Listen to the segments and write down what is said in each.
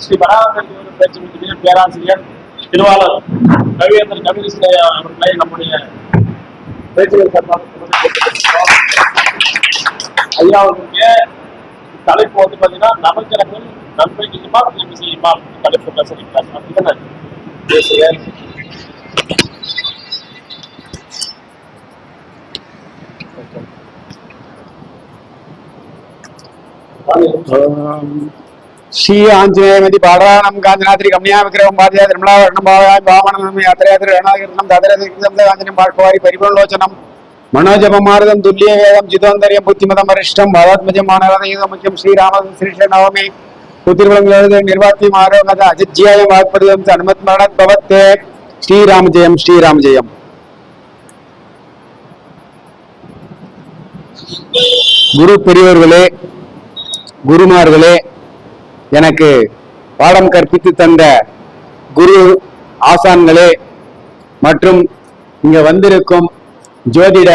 ஸ்ரீ பராமரிப்பு பேச்சு பேராசிரியர் திருவாளர் கவியேந்தர் கவிரிஸ்ரே அவர்களை நம்முடைய பேச்சுகள் ஐயாவுடைய தலைப்பு வந்து பாத்தீங்கன்னா நவக்கிரகங்கள் நன்மை செய்யுமா தீமை செய்யுமா தலைப்பு பேசுறீங்களா அப்படிதானே பேசுகிறேன். श्री आंजनेयमति पाडानं कांचनाद्रि कमनीया विग्रहं बाध्या निर्मलावर्णं भावयामि वामनं यात्रयात्रि रणगिरिनं दादरदिग्गजं आंजनेयं बाष्पवारि परिपूर्णलोचनं मनोजपमार्गं तुल्यवेदं जितोन्तर्यं बुद्धिमतं वरिष्ठं भावात्मजं मानवदयुगमुख्यं श्रीरामं श्रीकृष्णनवमी पुत्रिवलं निर्वात्यं आरोगत अजिज्याय वाक्परिदं अनुमत्मरणं भवते श्रीराम जयं श्रीराम जयं. குரு பெரியவர்களே, குருமார்களே, எனக்கு பாடம் கற்பித்து தந்த குரு ஆசான்களே மற்றும் இங்க வந்திருக்கும் ஜோதிட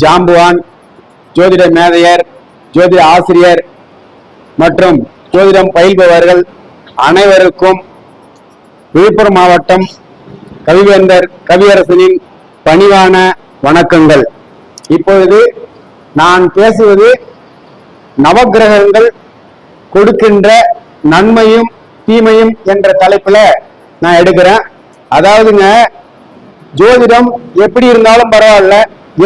ஜாம்புவான், ஜோதிட மேதையர், ஜோதிட ஆசிரியர் மற்றும் ஜோதிடம் பயில்பவர்கள் அனைவருக்கும் விழுப்புரம் மாவட்டம் கவிவேந்தர் கவியரசனின் பணிவான வணக்கங்கள். இப்பொழுது நான் பேசுவது நவக்கிரகங்கள் கொடுக்கின்ற நன்மையும் தீமையும் என்ற தலைப்புல நான் எடுக்கிறேன். அதாவதுங்க, ஜோதிடம் எப்படி இருந்தாலும் பரவாயில்ல,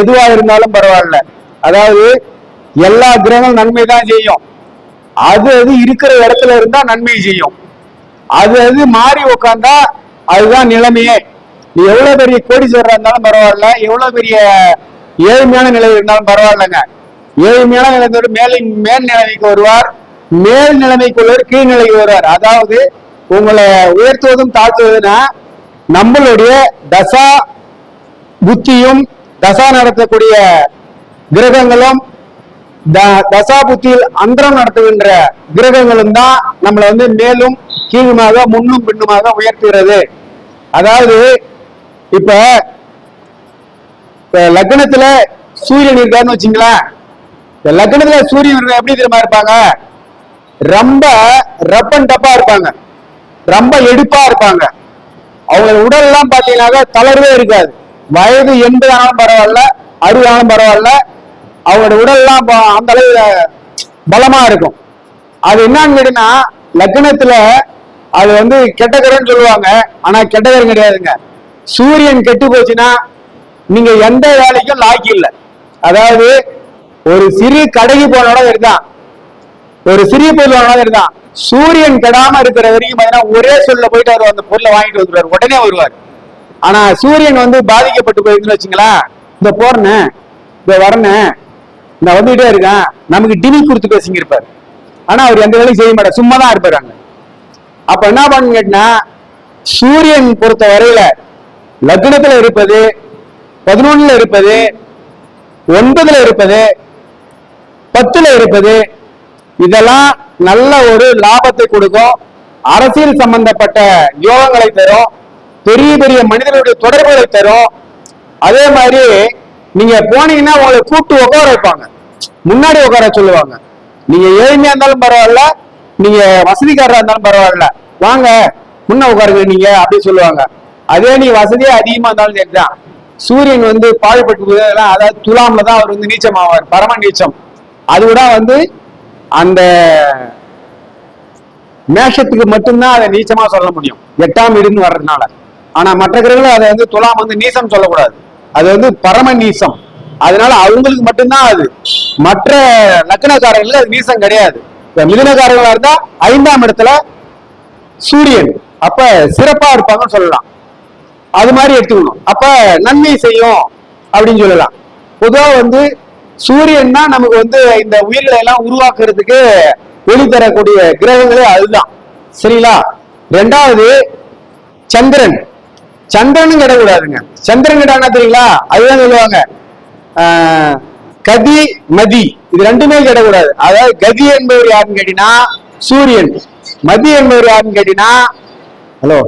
எதுவா இருந்தாலும் பரவாயில்ல, அதாவது எல்லா கிரகங்களும் நன்மை தான் செய்யும். அது இருக்கிற இடத்துல இருந்தா நன்மை செய்யும். அது மாறி உட்கார்ந்தா அதுதான் நிலைமையே. நீ எவ்வளவு பெரிய கோடீஸ்வரரா இருந்தாலும் பரவாயில்ல, எவ்வளவு பெரிய ஏழ்மையான நிலை இருந்தாலும் பரவாயில்லைங்க. ஏழ்மையான நிலையோடு மேல் நிலைமைக்கு வருவார், மேல் நிலைமைக்குள்ளவர் கீழ்நிலைக்கு வருவார். அதாவது உங்களை உயர்த்துவதும் தாழ்த்துவதுன்னா நம்மளுடைய தசா புத்தியும் தசா நடத்தக்கூடிய கிரகங்களும் தசா புத்தியில் அந்தரம் நடத்துகின்ற கிரகங்களும் தான் நம்மளை மேலும் கீழுமாக முன்னும் பின்னுமாக உயர்த்துகிறது. அதாவது இப்ப லக்னத்துல சூரியன் இருக்காருன்னு வச்சுங்களேன். லக்னத்துல சூரியன் எப்படி தெரியுமா இருப்பாங்க? ரொம்ப ரப்பன் டப்பா இருப்பாங்க, ரொம்ப எடுப்பா இருப்பாங்க. அவங்க உடல் எல்லாம் பாத்தீங்கன்னாக்க தளர்வே இருக்காது. வயது 80 ஆனாலும் பரவாயில்ல, 60 ஆனாலும் பரவாயில்ல, அவங்களோட உடல் எல்லாம் அந்த அளவு பலமா இருக்கும். அது என்னன்னு கேட்டீங்கன்னா, லக்னத்துல அது கெட்டகரன்னு சொல்லுவாங்க. ஆனா கெட்டகரம் கிடையாதுங்க. சூரியன் கெட்டு போச்சுன்னா நீங்க எந்த வேலைக்கும் லாக்கி இல்லை. அதாவது ஒரு சிறு கடைக்கு போனாலும் இருந்தான், ஒரு சிறிய பொருள் வாங்கினாலும் இருந்தான், சூரியன் கெடாம இருக்கிற வரைக்கும் பாத்தீங்கன்னா ஒரே சொல்ல போயிட்டு அவர் அந்த பொருளை வாங்கிட்டு வந்துருவார், உடனே வருவார். ஆனா சூரியன் பாதிக்கப்பட்டு போயிருக்குன்னு வச்சுங்களேன், இந்த போறேன் இந்த வரேன் நான் வந்துகிட்டே இருக்கேன், நமக்கு டிவி கொடுத்து பேசிங்க இருப்பார். ஆனா அவர் எந்த வேலையும் செய்ய மாட்டார், சும்மா தான் இருப்பாரு அங்க. அப்ப என்ன பண்ணு கேட்டா, சூரியன் பொறுத்த வரையில லக்னத்துல இருப்பது, 11ல இருப்பது, 9ல இருப்பது, 10ல இருப்பது, இதெல்லாம் நல்ல ஒரு லாபத்தை கொடுக்கும். அரசியல் சம்பந்தப்பட்ட யோகங்களை தரும், பெரிய பெரிய மனிதர்களுடைய தொடர்புகளை தரும். அதே மாதிரி நீங்க போனீங்கன்னா உங்களை கூப்பிட்டு உட்கார வைப்பாங்க, முன்னாடி உட்கார சொல்லுவாங்க. நீங்க ஏழ்மையா இருந்தாலும் பரவாயில்ல, நீங்க வசதிக்காரரா இருந்தாலும் பரவாயில்ல, வாங்க முன்ன உட்காருங்க நீங்க அப்படின்னு சொல்லுவாங்க. அதே நீ வசதியே அதிகமா இருந்தாலும் சரிதான். சூரியன் பாழ்பட்டு, அதாவது துலாம்ல தான் அவர் நீச்சம் ஆவார், பரம நீச்சம். அதுவிட அந்த மேஷத்துக்கு மட்டும்தான் அதை நீச்சமா சொல்ல முடியும், 8ஆம் வீடுன்னு வர்றதுனால. ஆனா மற்ற கிரகங்கள் அதை துலாம் நீசம் சொல்லக்கூடாது, அது பரம நீசம். அதனால அவங்களுக்கு மட்டும்தான் அது. மற்ற லக்னக்காரர்கள் அது நீசம் கிடையாது. மிதுனக்காரர்களா இருந்தா 5ஆம் இடத்துல சூரியன், அப்ப சிறப்பா இருப்பாங்கன்னு சொல்லலாம். அது மாதிரி எடுத்துக்கணும். அப்ப நன்மை செய்யும் அப்படின்னு சொல்லலாம். பொதுவா சூரியன் தான் நமக்கு இந்த உயிர்களை எல்லாம் உருவாக்குறதுக்கு ஒளி தரக்கூடிய கிரகங்களே அதுதான், சரிங்களா? 2வது சந்திரன். சந்திரனும் கிடக்கூடாதுங்க. சந்திரன் கிட்ட தெரியுங்களா? அதுதான் சொல்லுவாங்க கதி மதி, இது ரெண்டுமே கிடக்கூடாது. அதாவது கதி என்பவர் யாருன்னு கேட்டீங்கன்னா சூரியன், மதி என்பவர் யாருன்னு கேட்டீங்கன்னா ஹலோ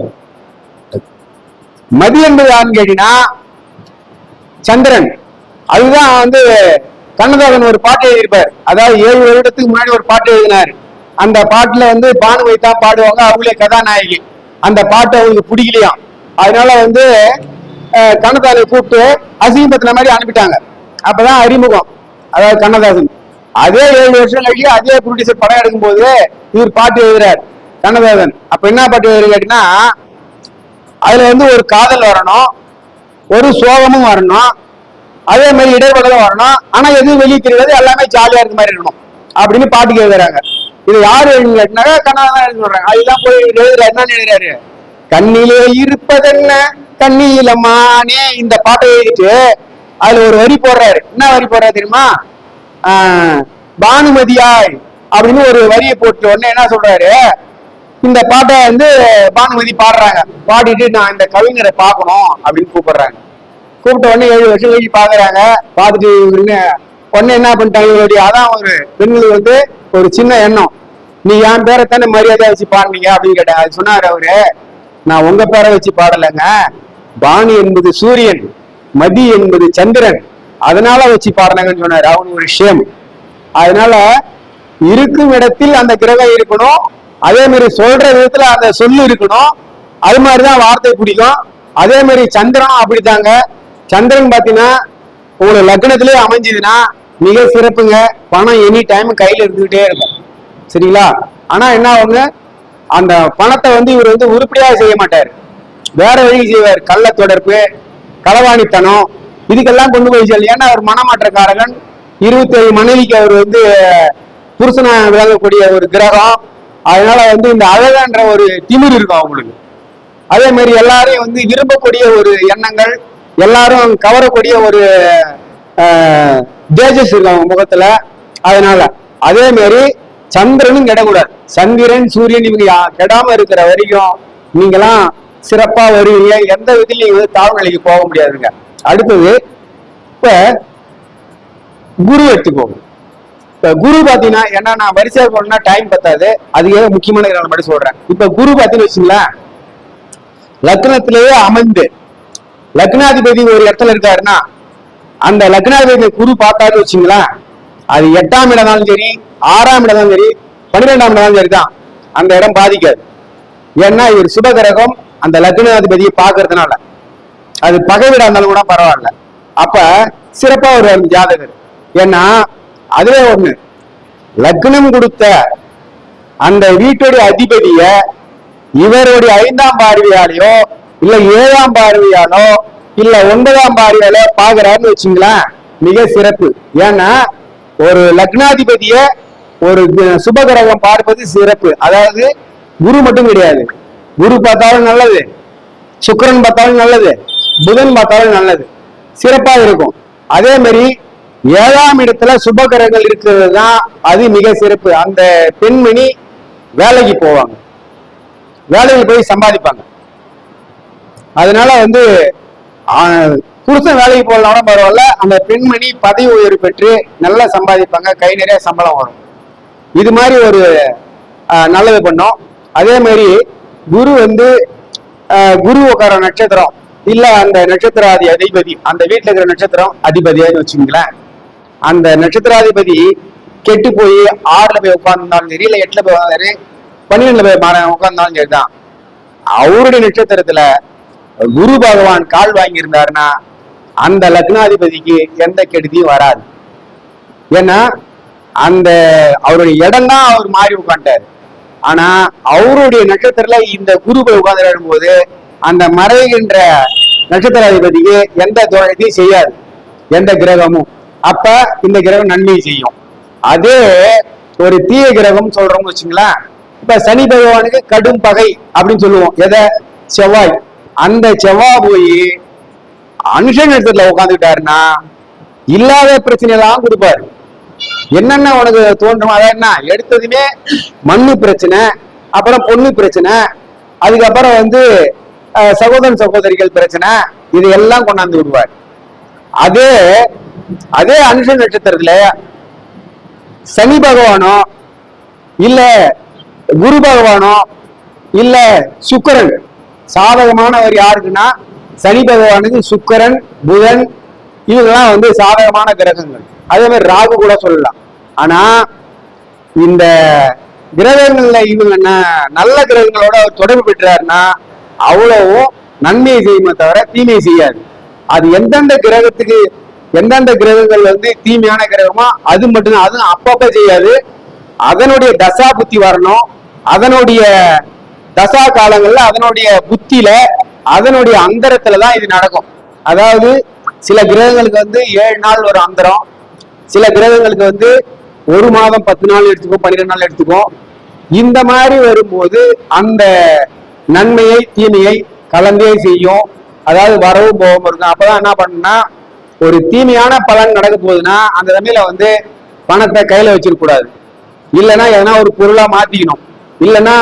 மதி என்பது யாருன்னு கேட்டீங்கன்னா சந்திரன். அதுதான் கண்ணதாசன் ஒரு பாட்டு எழுதியிருப்பார். அதாவது 7 வருடத்துக்கு முன்னாடி ஒரு பாட்டு எழுதினார். அந்த பாட்டுல வந்து பானுவை தான் பாடுவாங்க, அவங்களே கதாநாயகி. அந்த பாட்டு அவங்களுக்கு பிடிக்கலையாம். அதனால வந்து கண்ணதாசனை கூப்பிட்டு அசிங்கப்படுத்தின மாதிரி அனுப்பிட்டாங்க. அப்பதான் அறிமுகம், அதாவது கண்ணதாசன். அதே 7 வருஷம் கழிச்சு அதே ப்ரொடியூசர் படம் எடுக்கும் போது இவர் பாட்டு எழுதுறாரு கண்ணதாசன். அப்ப என்ன பாட்டு எழுதுறாரு கேட்டீங்கன்னா, அதுல வந்து ஒரு காதல் வரணும், ஒரு சோகமும் வரணும், அதே மாதிரி இடைவெளியும் வரணும், ஆனா எதுவும் வெளியே தெரியாது, எல்லாமே ஜாலியா இருக்க மாதிரி இருக்கணும் அப்படின்னு பாட்டு எழுதுறாங்க. இது யாரு எழுதுனாக்கா கண்ணதாசன் சொல்றாங்க. அதுதான் போய் எழுதுறாரு. என்ன எழுதுறாரு, கண்ணிலே இருப்பதென்ன கண்ணிலமானே, இந்த பாட்டை எழுதிட்டு அதுல ஒரு வரி போடுறாரு. என்ன வரி போடுறாரு தெரியுமா, பானுமதியாய் அப்படின்னு ஒரு வரியை போட்டு உடனே என்ன சொல்றாரு, இந்த பாட்டை வந்து பானுமதி பாடுறாங்க. பாடிட்டு நான் இந்த கவிஞரை பார்க்கணும் அப்படின்னு கூப்பிடுறாங்க. கூப்பிட்ட உடனே 7 வருஷம் கழிச்சு பாக்குறாங்க. பார்த்துட்டு உடனே என்ன பண்ணிட்டாங்க, இவருடைய அதான் ஒரு பெண்களுக்கு வந்து ஒரு சின்ன எண்ணம், நீ என் பேரை தானே மரியாதையா வச்சு பாடுனீங்க அப்படின்னு கேட்டாங்க. அது சொன்னாரு அவரு, நான் உங்க பேரை வச்சு பாடலைங்க, பானு என்பது சூரியன், மதி என்பது சந்திரன், அதனால வச்சு பாடுறாங்கன்னு சொன்னாரு. அவனு ஒரு ஷேம். அதனால இருக்கும் இடத்தில் அந்த கிரகம் இருக்கணும், அதே மாதிரி சொல்ற விதத்துல அந்த சொல்லு இருக்கணும், அது மாதிரிதான் வார்த்தை பிடிக்கும். அதே மாதிரி சந்திரனும் அப்படித்தாங்க. சந்திரன் பாத்தீங்கன்னா உங்களை லக்னத்திலேயே அமைஞ்சதுன்னா மிக சிறப்புங்க. பணம் எனி டைம் கையில இருந்துகிட்டே இருக்கும், சரிங்களா? ஆனா என்ன ஆகுங்க, அந்த பணத்தை வந்து இவர் வந்து உருப்படியாக செய்ய மாட்டார், வேற வழி செய்வார். கள்ள தொடர்பு, களவாணித்தனம், இதுக்கெல்லாம் கொண்டு போய் சொல்லி. ஏன்னா அவர் மனமாற்றக்காரகன், 27 மனைவிக்கு அவர் வந்து புருஷனா விளங்கக்கூடிய ஒரு கிரகம். அதனால வந்து இந்த அழகன்ற ஒரு திமிர் இருக்கும் அவங்களுக்கு. அதே மாதிரி எல்லாரையும் வந்து விரும்பக்கூடிய ஒரு எண்ணங்கள், எல்லாரும் கவரக்கூடிய ஒரு தேஜஸ் இருக்கும் அவங்க முகத்துல. அதனால அதே மாதிரி சந்திரனும் கெடக்கூடாது. சந்திரன் சூரியன் இவங்க கெடாம இருக்கிற வரைக்கும் நீங்கெல்லாம் சிறப்பா வருவீங்க. எந்த விதத்திலும் நீங்க வந்து தாழ்வு நிலைக்கு போக முடியாதுங்க. அடுத்தது இப்ப குரு எடுத்துக்கோங்க. இப்ப குரு பாத்தீங்கன்னா ஏன்னா நான் வரிசையா போனா டைம் பத்தாது, அதுக்கு முக்கியமான கிரகம் மட்டும் சொல்றேன். இப்ப குரு பாத்தீங்கன்னு வச்சுங்களேன், லக்னத்திலேயே அமர்ந்து லக்னாதிபதி ஒரு இடத்துல இருக்காருன்னா அந்த லக்னாதிபதி குரு பார்த்தாரு வச்சுங்களேன், அது 8ஆம் இடம்னாலும் சரி, 6ஆம் இடம்னாலும் சரி, 12ஆம் இடம்னாலும் சரிதான், அந்த இடம் பாதிக்காது. ஏன்னா இவர் சுபகிரகம் அந்த லக்னாதிபதியை பார்க்கறதுனால. அது பகை வீடா இருந்தாலும் கூட பரவாயில்ல. அப்ப சிறப்பா ஒரு ஜாதகர். ஏன்னா அதுவே ஒண்ணு, லக்னம் கொடுத்த அந்த வீட்டுடைய அதிபதிய இவருடைய 5ஆம் பார்வையாலேயோ இல்ல 7ஆம் பார்வையாலோ இல்ல 9ஆம் பார்வையாலோ பாக்குறாருன்னு வச்சுங்களேன், மிக சிறப்பு. ஏன்னா ஒரு லக்னாதிபதிய ஒரு சுபகிரகம் பார்ப்பது சிறப்பு. அதாவது குரு மட்டும் கிடையாது, குரு பார்த்தாலும் நல்லது, சுக்கிரன் பார்த்தாலும் நல்லது, புதன் பார்த்தாலும் நல்லது, சிறப்பா இருக்கும். அதே மாதிரி 7ஆம் இடத்துல சுபகிரகங்கள் இருக்கிறது தான் அது மிக சிறப்பு. அந்த பெண்மணி வேலைக்கு போவாங்க, வேலைக்கு போய் சம்பாதிப்பாங்க. அதனால வந்து புருஷன் வேலைக்கு போகலாம் பரவாயில்ல, அந்த பெண்மணி பதவி உயர்வு பெற்று நல்லா சம்பாதிப்பாங்க, கை நிறைய சம்பளம் வரும். இது மாதிரி ஒரு நல்லது பண்ணோம். அதே மாதிரி குரு வந்து குரு உட்கார நட்சத்திரம் இல்ல அந்த நட்சத்திராதி அதிபதி, அந்த வீட்டுல இருக்கிற நட்சத்திரம் அதிபதியான்னு வச்சுங்களேன், அந்த நட்சத்திராதிபதி கெட்டு போய் 6ல போய் உட்கார்ந்தாலும் சரி, இல்ல 8ல போய் உட்காந்தாரு, 12ல போய் உட்கார்ந்தாலும் சரிதான், அவருடைய நட்சத்திரத்துல குரு பகவான் கால் வாங்கி இருந்தாருன்னா அந்த லக்னாதிபதிக்கு எந்த கெடுதியும் வராது. ஏன்னா அந்த அவருடைய இடம் தான் அவர் மாறி உட்காந்துட்டாரு. ஆனா அவருடைய நட்சத்திரத்துல இந்த குரு போய் உட்கார்ந்து போது அந்த மறைகின்ற நட்சத்திராதிபதிக்கு எந்த தோஷத்தையும் செய்யாது, எந்த கிரகமும். அப்ப இந்த கிரகம் நன்மை செய்யும். அதே ஒரு தீய கிரகம் சொல்றோம்னு வச்சுங்களேன், இப்ப சனி பகவானுக்கு கடும் பகை அப்படின்னு சொல்லுவோம், எதை, செவ்வாய். அந்த செவ்வாய் போய் அனுஷ நட்சத்திரத்துல உட்காந்துக்கிட்டாருன்னா இல்லாத பிரச்சனை எல்லாம் கொடுப்பாரு. என்னென்ன உனக்கு தோன்றும், அதான் என்ன எடுத்ததுமே மண்ணு பிரச்சனை, அப்புறம் பொண்ணு பிரச்சனை, அதுக்கப்புறம் வந்து சகோதரன் சகோதரிகள் பிரச்சனை, இது எல்லாம் கொண்டாந்து விடுவார். அதே அதே அனுஷ நட்சத்திரத்துல சனி பகவானோ இல்ல குரு பகவானோ இல்ல சுக்கிரன், சாதகமானவர் யாருக்குன்னா சனி பகவானுக்கு சுக்கிரன், புதன், இவங்கெல்லாம் வந்து சாதகமான கிரகங்கள். அதே மாதிரி ராகு கூட சொல்லலாம். ஆனா இந்த கிரகங்கள்ல இவங்க நல்ல கிரகங்களோட அவர் தொடர்பு பெற்றாருன்னா அவ்வளவும் நன்மையை செய்யுமே தவிர தீமையை செய்யாது. அது எந்தெந்த கிரகத்துக்கு எந்தெந்த கிரகங்கள் வந்து தீமையான கிரகமோ அது மட்டும்தான், அது அப்பப்ப செய்யாது. அதனுடைய தசா புத்தி வரணும், அதனுடைய தசா காலங்கள்ல அதனுடைய புத்தியில அதனுடைய அந்தரத்துலதான் இது நடக்கும். அதாவது சில கிரகங்களுக்கு வந்து 7 நாள் ஒரு அந்தரம், சில கிரகங்களுக்கு வந்து 1 மாதம் 10 நாள் எடுத்துக்கும், 12 நாள் எடுத்துக்கும். இந்த மாதிரி வரும்போது அந்த நன்மையை தீமையை கலந்தே செய்யும். அதாவது வரவும் போகவும் இருக்கும். அப்பதான் என்ன பண்ணுன்னா, ஒரு தீமையான பலன் நடக்க போகுதுன்னா அந்த சமயத்துல வந்து பணத்தை கையில வச்சிருக்க கூடாது, இல்லைன்னா எதனா ஒரு பொருளா மாத்திக்கணும், இல்லைன்னா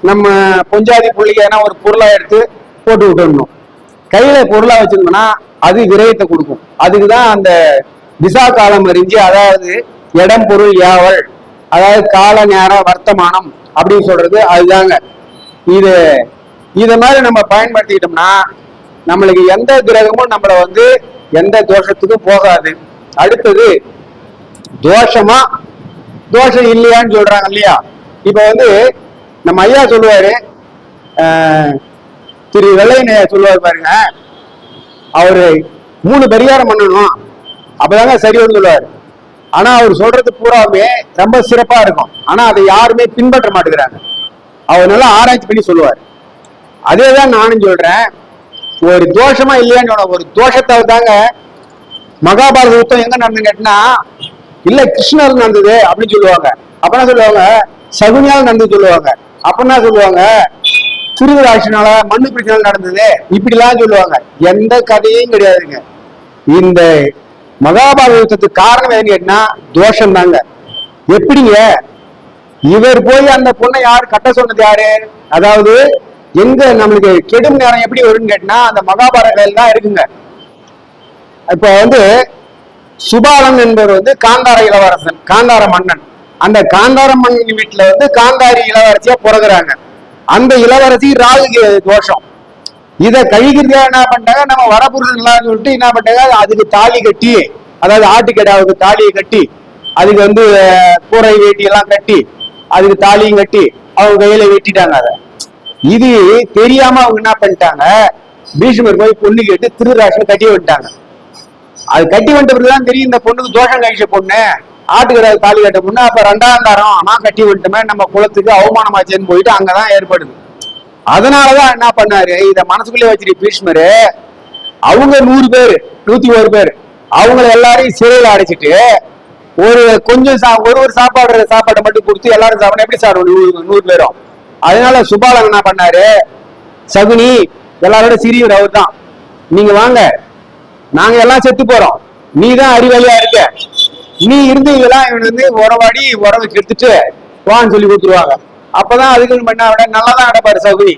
நம்ம பொஞ்சாதி புள்ளிக்கு எதனா ஒரு பொருளா எடுத்து போட்டு விட்டுடணும். கையில பொருளா வச்சிருந்தோம்னா அது விரயத்தை கொடுக்கும். அதுக்குதான் அந்த திசா காலம் அறிஞ்சு, அதாவது இடம் பொருள் யாவல், அதாவது கால நேரம் வர்த்தமானம் அப்படின்னு சொல்றது அதுதாங்க. இத மாதிரி நம்ம பயன்படுத்திக்கிட்டோம்னா நம்மளுக்கு எந்த கிரகமும் நம்மளை வந்து எந்த தோஷத்துக்கும் போகாது. அடுத்தது தோஷமா தோஷம் இல்லையான்னு சொல்றாங்க இல்லையா. இப்ப வந்து நம்ம ஐயா சொல்லுவாரு, திரு வெள்ளையனையா சொல்லுவார் பாருங்க, அவரு 3 பரிகாரம் பண்ணணும் அப்பதாங்க சரி வந்து சொல்லுவாரு. ஆனா அவர் சொல்றது பூராவுமே ரொம்ப சிறப்பா இருக்கும். ஆனா அதை யாருமே பின்பற்ற மாட்டேங்கிறாங்க. அவர் நல்லா ஆராய்ச்சி பண்ணி சொல்லுவார். அதேதான் நானும் சொல்றேன். ஒரு தோஷமா இல்லையான்னு சொன்ன ஒரு தோஷத்தை தாங்க. மகாபாரத யுத்தம் எங்க நடந்து கேட்டா, இல்ல கிருஷ்ணர் நடந்தது அப்படின்னு சொல்லுவாங்க. அப்பனா சொல்லுவாங்க சகுனியால் நடந்து சொல்லுவாங்க. அப்பனா சொல்லுவாங்க திருவிழாட்சினால மண்ணு பிரச்சனை நடந்தது, இப்படிலாம் சொல்லுவாங்க. எந்த கதையும் கிடையாதுங்க. இந்த மகாபாரத யுத்தத்துக்கு காரணம் எதுன்னு கேட்டா தோஷம் தாங்க. எப்படிங்க, இவர் போய் அந்த பொண்ணை யாரு கட்ட சொன்னது யாரு? அதாவது எங்க நம்மளுக்கு கெடும் நேரம் எப்படி வரும்னு கேட்டா அந்த மகாபாரதம் தான் இருக்குங்க. இப்ப வந்து சுபாலன் என்பவர் வந்து காந்தார இளவரசன், காந்தார மன்னன். அந்த காந்தார மன்னன் வீட்டுல வந்து காந்தாரி இளவரசியா பிறகுறாங்க. அந்த இளவரசி ராகு தோஷம். இதை கழிக்கிறதா என்ன பண்ணிட்டாங்க, நம்ம வரப்புறதுலாம் சொல்லிட்டு என்ன பண்ணிட்டாங்க, அதுக்கு தாலி கட்டி, அதாவது ஆட்டுக்கடாவுக்கு தாலியை கட்டி, அதுக்கு வந்து கூரை வேட்டி எல்லாம் கட்டி, அதுக்கு தாலியும் கட்டி அவங்க கையில வெட்டிட்டாங்க. அதை இது தெரியாம அவங்க என்ன பண்ணிட்டாங்க, பீஷ்மர் போய் பொண்ணு கேட்டு திருராசன் கட்டி விட்டாங்க. அது கட்டி வந்த பிறகுதான் தெரியும் இந்த பொண்ணுக்கு தோஷம் கழிச்ச பொண்ணு, ஆட்டுக்கடாவுக்கு தாலி கட்ட பொண்ணு. அப்ப 2ஆம் தாரம் நான் கட்டி விட்டுமே, நம்ம குலத்துக்கு அவமானமாச்சேன்னு போயிட்டு அங்கதான் ஏற்படுது. அதனாலதான் என்ன பண்ணாரு, இத மனசுக்குள்ளே வச்சிருக்க பீஷ்மரு அவங்க 100 பேர் 101 பேர் அவங்களை எல்லாரையும் சிறையில் அடைச்சிட்டு ஒரு கொஞ்சம் ஒரு சாப்பாட்டை மட்டும் கொடுத்து எல்லாரும் சாப்பிட எப்படி சாப்பிடும் 100 பேரும். அதனால சுபாலன் என்ன பண்ணாரு, சகுனி எல்லாரோட சிறியவர் அவர் தான், நீங்க வாங்க நாங்க எல்லாம் செத்து போறோம், நீ தான் அறிவாளியா இருக்க, நீ இருந்தீங்களாம் இவன் வந்து உறவாடி உறவை கெடுத்துட்டு வான்னு சொல்லி கொடுத்துருவாங்க. அப்பதான் அதுக்கு பண்ண விட நல்லாதான் அடைப்பாரு சகுனி.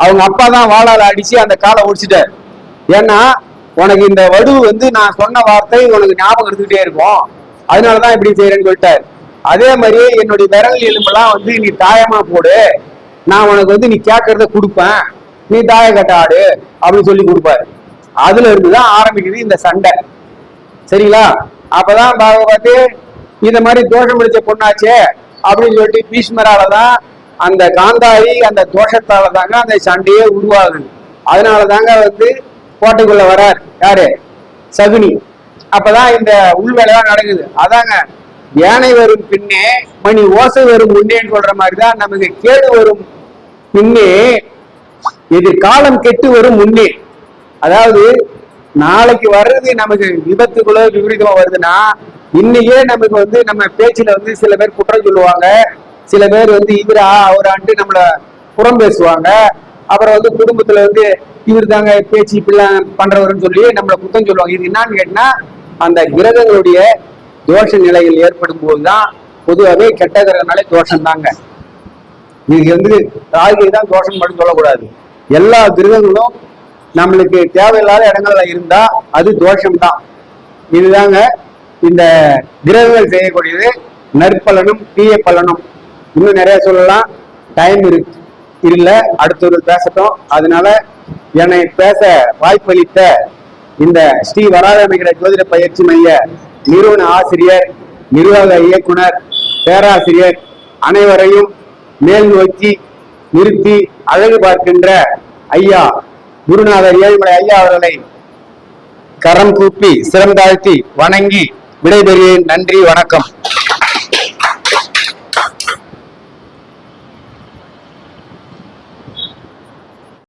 அவங்க அப்பா தான் வாழால அடிச்சு அந்த காலை ஒடிச்சிட்டாரு. ஏன்னா உனக்கு இந்த வடு வந்து நான் சொன்ன வார்த்தை உனக்கு ஞாபகம் எடுத்துக்கிட்டே இருக்கும், அதனாலதான் இப்படி செய்யறேன்னு சொல்லிட்டாரு. அதே மாதிரி என்னுடைய விரல் எலும்பெல்லாம் வந்து நீ தாயமா போடு, நான் உனக்கு வந்து நீ கேட்கறத கொடுப்பேன், நீ தாய கட்ட ஆடு அப்படின்னு சொல்லி கொடுப்பாரு. அதுல இருந்துதான் ஆரம்பிக்குது இந்த சண்டை. சரிங்களா? அப்பதான் பார்த்து இந்த மாதிரி தோஷம் பிடிச்ச பொண்ணாச்சே அப்படின்னு சொல்லிட்டு பீஷ்மராலதான் அந்த காந்தாரி அந்த தோஷத்தால தாங்க அந்த சண்டையே உருவாகுது. அதனாலதாங்க வந்து கோட்டைக்குள்ள வரார் யாரு, சகுனி. அப்பதான் இந்த உள்வேலைதான் நடக்குது. அதாங்க யானை வரும் பின்னே மணி ஓசை வரும் முன்னேன்னு சொல்ற மாதிரிதான் நமக்கு கேடு வரும் பின்னே எதிர்காலம் கெட்டு வரும் முன்னே. அதாவது நாளைக்கு வர்றது நமக்கு விபத்துக்குள்ள விபரீதமா வருதுன்னா இன்னைக்கே நமக்கு வந்து நம்ம பேச்சுல வந்து சில பேர் குற்றம் சொல்லுவாங்க, சில பேர் வந்து இவரா அவரான்ட்டு நம்மள புறம் பேசுவாங்க. அப்புறம் வந்து குடும்பத்துல வந்து இவர் தாங்க பேச்சு இப்படிலாம் பண்றவருன்னு சொல்லி நம்மள குற்றம் சொல்லுவாங்க. இது என்னன்னு கேட்டா அந்த கிரகங்களுடைய தோஷ நிலைகள் ஏற்படும் போதுதான் பொதுவாகவே கெட்ட கிரகனாலே தோஷம் தாங்க. இதுக்கு வந்து ராகு தான் தோஷம் மட்டும் சொல்லக்கூடாது. எல்லா கிரகங்களும் நம்மளுக்கு தேவையில்லாத இடங்கள்ல இருந்தா அது தோஷம்தான். இதுதாங்க இந்த கிரகங்கள் செய்யக்கூடியது. நற்பலனும் தீய பலனும் இன்னும் நிறைய சொல்லலாம், டைம் இல்லை, அடுத்தது பேசட்டும். அதனால என்னை பேச வாய்ப்பளித்த இந்த ஸ்ரீ வராகமிகிற ஜோதிட பயிற்சி மைய நிறுவன ஆசிரியர், நிர்வாக இயக்குனர், பேராசிரியர் அனைவரையும் மேல் நோக்கி நிறுத்தி அழகு பார்க்கின்ற ஐயா குருநாதர் ஏழுமலை ஐயா அவர்களை கரம் கூப்பி சிரம் தாழ்த்தி வணங்கி விடைபெறுகிறேன். நன்றி, வணக்கம்.